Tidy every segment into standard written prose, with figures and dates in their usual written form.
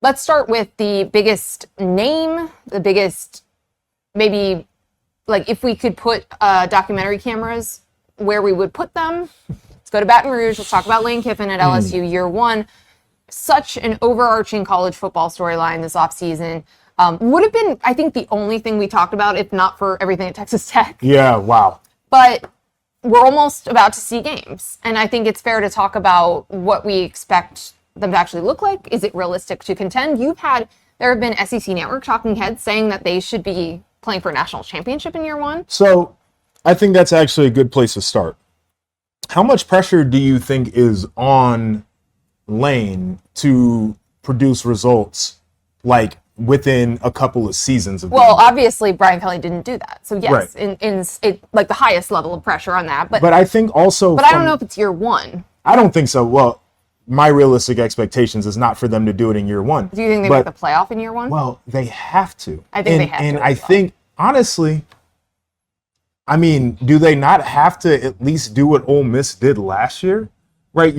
let's start with the biggest name, the biggest, maybe, like if we could put documentary cameras where we would put them. Let's go to Baton Rouge. Let's talk about Lane Kiffin at LSU year one. Such an overarching college football storyline this offseason. Would have been, I think, the only thing we talked about if not for everything at Texas Tech. Yeah, wow. But we're almost about to see games. And I think it's fair to talk about what we expect them to actually look like. Is it realistic to contend? There have been SEC Network talking heads saying that they should be playing for a national championship in year one. So I think that's actually a good place to start. How much pressure do you think is on Lane to produce results like within a couple of seasons of obviously Brian Kelly didn't do that. So yes, right. in like the highest level of pressure on that. But I think also I don't know if it's year one. I don't think so. Well, my realistic expectations is not for them to do it in year one. Do you think they make the playoff in year one? Well, they have to. I think they have to. And I think, honestly, I mean, do they not have to at least do what Ole Miss did last year? Right?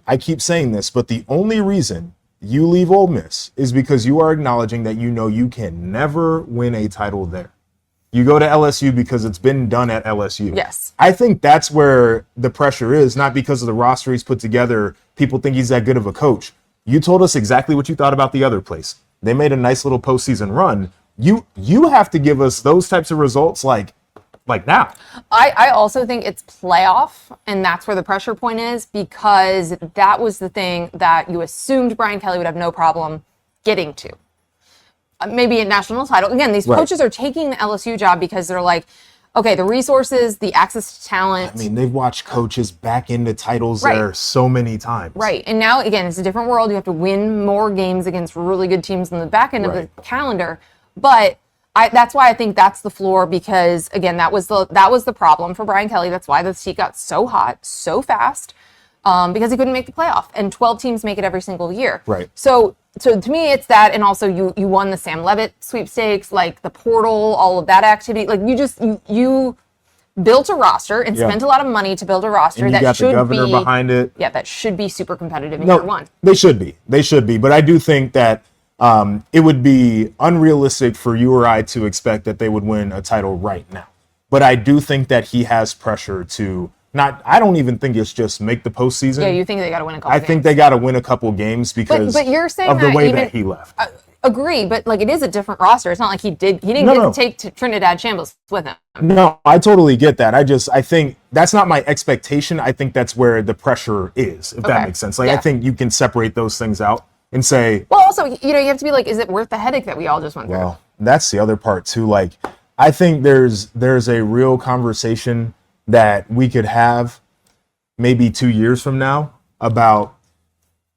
I keep saying this, but the only reason you leave Ole Miss is because you are acknowledging that you know you can never win a title there. You go to LSU because it's been done at LSU. Yes. I think that's where the pressure is, not because of the roster he's put together. People think he's that good of a coach. You told us exactly what you thought about the other place. They made a nice little postseason run. You have to give us those types of results like now. I also think it's playoff, and that's where the pressure point is, because that was the thing that you assumed Brian Kelly would have no problem getting to. Maybe a national title. Again, these coaches are taking the LSU job because they're like, okay, the resources, the access to talent. I mean, they've watched coaches back into titles there so many times. Right. And now, again, it's a different world. You have to win more games against really good teams in the back end of the calendar. But that's why I think that's the floor, because, again, that was the problem for Brian Kelly. That's why the seat got so hot so fast, because he couldn't make the playoff. And 12 teams make it every single year. Right. So to me, it's that, and also you won the Sam Levitt sweepstakes, like the portal, all of that activity. Like you built a roster and spent a lot of money to build a roster and you got the governor behind it. Yeah, that should be super competitive in year one. They should be. But I do think that it would be unrealistic for you or I to expect that they would win a title right now. But I do think that he has pressure to I don't even think it's just make the postseason. Yeah, you think they got to win a couple games. I think they got to win a couple games because but you're saying of the way that he left. Agree, but like it is a different roster. It's not like he didn't get to take Trinidad Shambles with him. No, I totally get that. I think that's not my expectation. I think that's where the pressure is, if that makes sense. Like I think you can separate those things out and say. Well, also, you have to be like, is it worth the headache that we all just went through? Well, that's the other part too. Like, I think there's a real conversation that we could have maybe 2 years from now about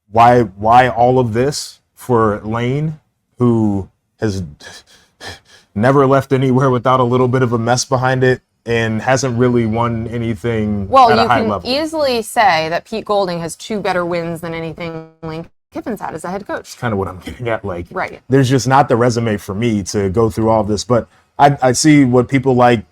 why all of this for Lane, who has never left anywhere without a little bit of a mess behind it and hasn't really won anything at a high level. Well, you can easily say that Pete Golding has 2 better wins than anything Lane Kiffin's had as a head coach. That's kind of what I'm getting at. Like, right. There's just not the resume for me to go through all of this, but I see what people like,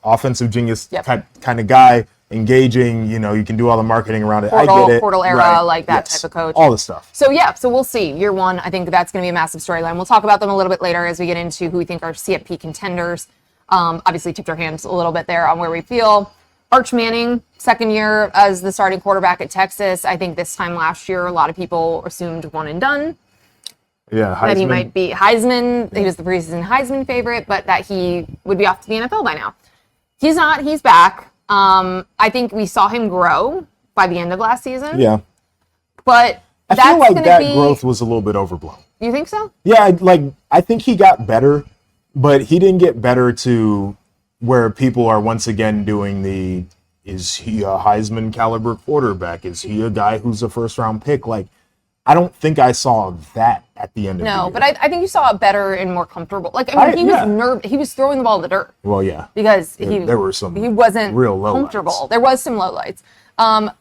offensive genius kind of guy, engaging, you can do all the marketing around it. I get it. Portal era, like that type of coach. All the stuff. So we'll see. Year one, I think that's going to be a massive storyline. We'll talk about them a little bit later as we get into who we think are CFP contenders. Obviously tipped our hands a little bit there on where we feel. Arch Manning, second year as the starting quarterback at Texas. I think this time last year, a lot of people assumed one and done. Yeah, Heisman. That he might be Heisman. He was the preseason Heisman favorite, but that he would be off to the NFL by now. He's not. He's back. I think we saw him grow by the end of last season. Yeah. But I feel like that growth was a little bit overblown. You think so? Yeah, I think he got better, but he didn't get better to where people are once again doing is he a Heisman caliber quarterback? Is he a guy who's a first round pick? Like, I don't think I saw that at the end of the year. No, but I think you saw it better and more comfortable. Like, he was nervous. He was throwing the ball in the dirt. Well, yeah. Because there were some he wasn't real low comfortable. lights. There was some low lights.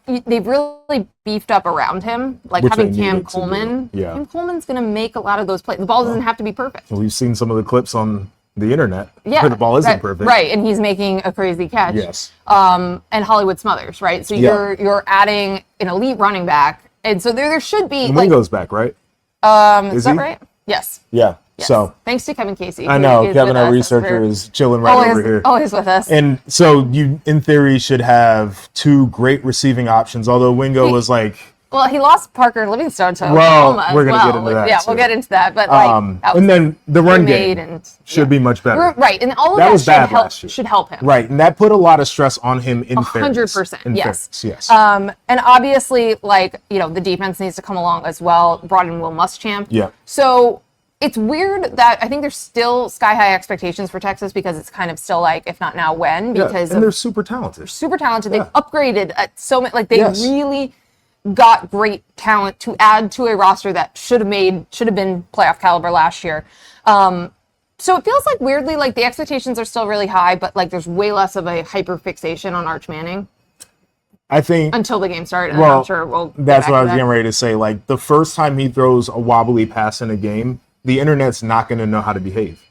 They've really beefed up around him, like having Cam Coleman. Yeah. Cam Coleman's going to make a lot of those plays. The ball doesn't have to be perfect. We've seen some of the clips on the internet where the ball isn't perfect. Right, and he's making a crazy catch. Yes. And Hollywood Smothers, right? So you're adding an elite running back. And so there should be. Mingo's back, right? Is that right? Yes. Yeah. Yes. So thanks to Kevin Casey. I who know is Kevin, with our us. researcher, We're is chilling right always, over here. always with us. And so you, in theory, should have 2 great receiving options. Although Wingo was like, well, he lost Parker Livingstone to well, Oklahoma we're gonna as well. get into that. Yeah, too. we'll get into that. But like, that was and then the run game and, should be much better. Right, and all of That that, was bad help, last year. should help him. Right, and that put a lot of stress on him in fairness. 100%. Yes. Yes. And obviously, like, the defense needs to come along as well. Brought in Will Muschamp. Yeah. So it's weird that I think there's still sky-high expectations for Texas because it's kind of still like, if not now, when? Because and they're super talented. super talented. Yeah. They've upgraded at so many. Like, they Yes. really got great talent to add to a roster that should have been playoff caliber last year. So it feels like weirdly like the expectations are still really high, but like there's way less of a hyper fixation on Arch Manning I think until the game started. And Well, I'm sure we'll. get that's back what I to was that. getting ready to say. Like the first time he throws a wobbly pass in a game, the internet's not going to know how to behave.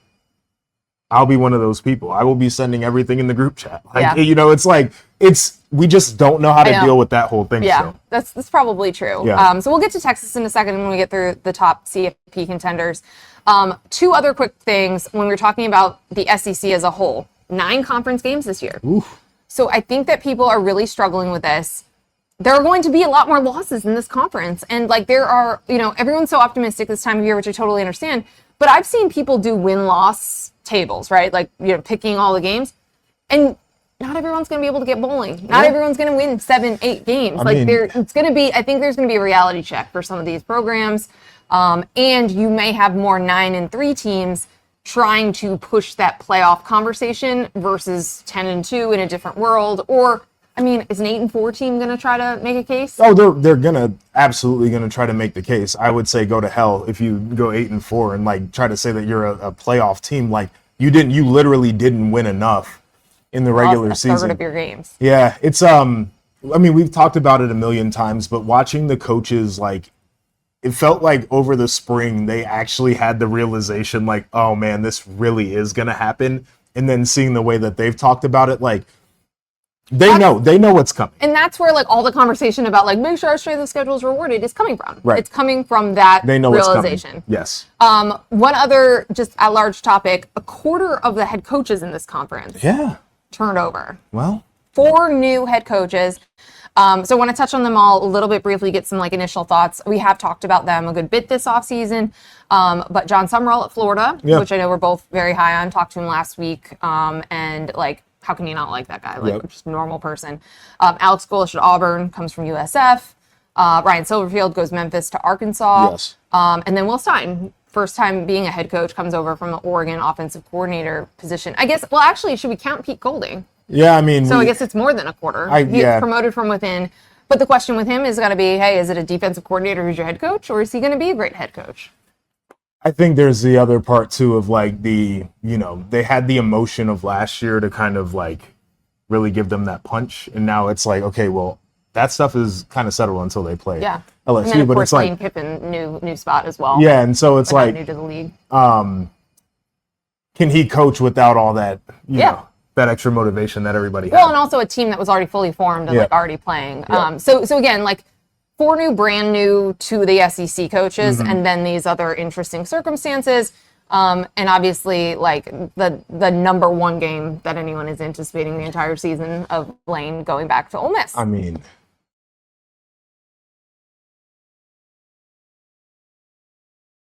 I'll be one of those people. I will be sending everything in the group chat. Like, Yeah. it's like we just don't know how to deal with that whole thing. Yeah, So. that's probably true. Yeah. So we'll get to Texas in a second when we get through the top CFP contenders. 2 other quick things when we're talking about the SEC as a whole. 9 conference games this year. Oof. So I think that people are really struggling with this. There are going to be a lot more losses in this conference. And like there are, everyone's so optimistic this time of year, which I totally understand. But I've seen people do win-loss tables, right? Like, picking all the games. And not everyone's going to be able to get bowling. Not everyone's going to win 7, 8 games. I think there's going to be a reality check for some of these programs. And you may have more 9-3 teams trying to push that playoff conversation versus 10-2 in a different world. Or, is an 8-4 team going to try to make a case? Oh, they're absolutely gonna try to make the case. I would say go to hell if you go 8-4 and like try to say that you're a playoff team. Like you literally didn't win enough in the regular A season. third of your games. Yeah, it's we've talked about it a million times, but watching the coaches, like, it felt like over the spring they actually had the realization, like, oh man, this really is gonna happen. And then seeing the way that they've talked about it, like they know what's coming. And that's where like all the conversation about like make sure our strength of schedule is rewarded is coming from. Right. It's coming from that They know realization. what's coming. Yes. One other just at large topic, a quarter of the head coaches in this conference Yeah. turned over. Well, 4 new head coaches. So I want to touch on them all a little bit briefly, get some like initial thoughts. We have talked about them a good bit this offseason. But John Summerall at Florida, Yeah. which I know we're both very high on, talked to him last week. And like, how can you not like that guy? Like, Yep. just a normal person. Alex Golesh at Auburn comes from USF. Ryan Silverfield goes Memphis to Arkansas. Yes. And then Will Stein, first time being a head coach, comes over from the Oregon offensive coordinator position. I guess, well, actually, should we count Pete Golding? yeah, So I guess it's more than a quarter. He's yeah. promoted from within. But the question with him is going to be, hey, is it a defensive coordinator who's your head coach, or is he going to be a great head coach? I think there's the other part too of like they had the emotion of last year to kind of like really give them that punch, and now it's like, okay, well, that stuff is kind of settled until they play Yeah. LSU, And then, of but course, it's like Lane Kiffin, new spot as well. yeah, and so it's But not like new to the league. can he coach without all that Yeah. that extra motivation that everybody Well, had? and also a team that was already fully formed and Yeah. like already playing. Yeah. So again, like 4 brand new to the SEC coaches, Mm-hmm. and then these other interesting circumstances. And obviously, like the number 1 game that anyone is anticipating the entire season of Lane going back to Ole Miss. I mean,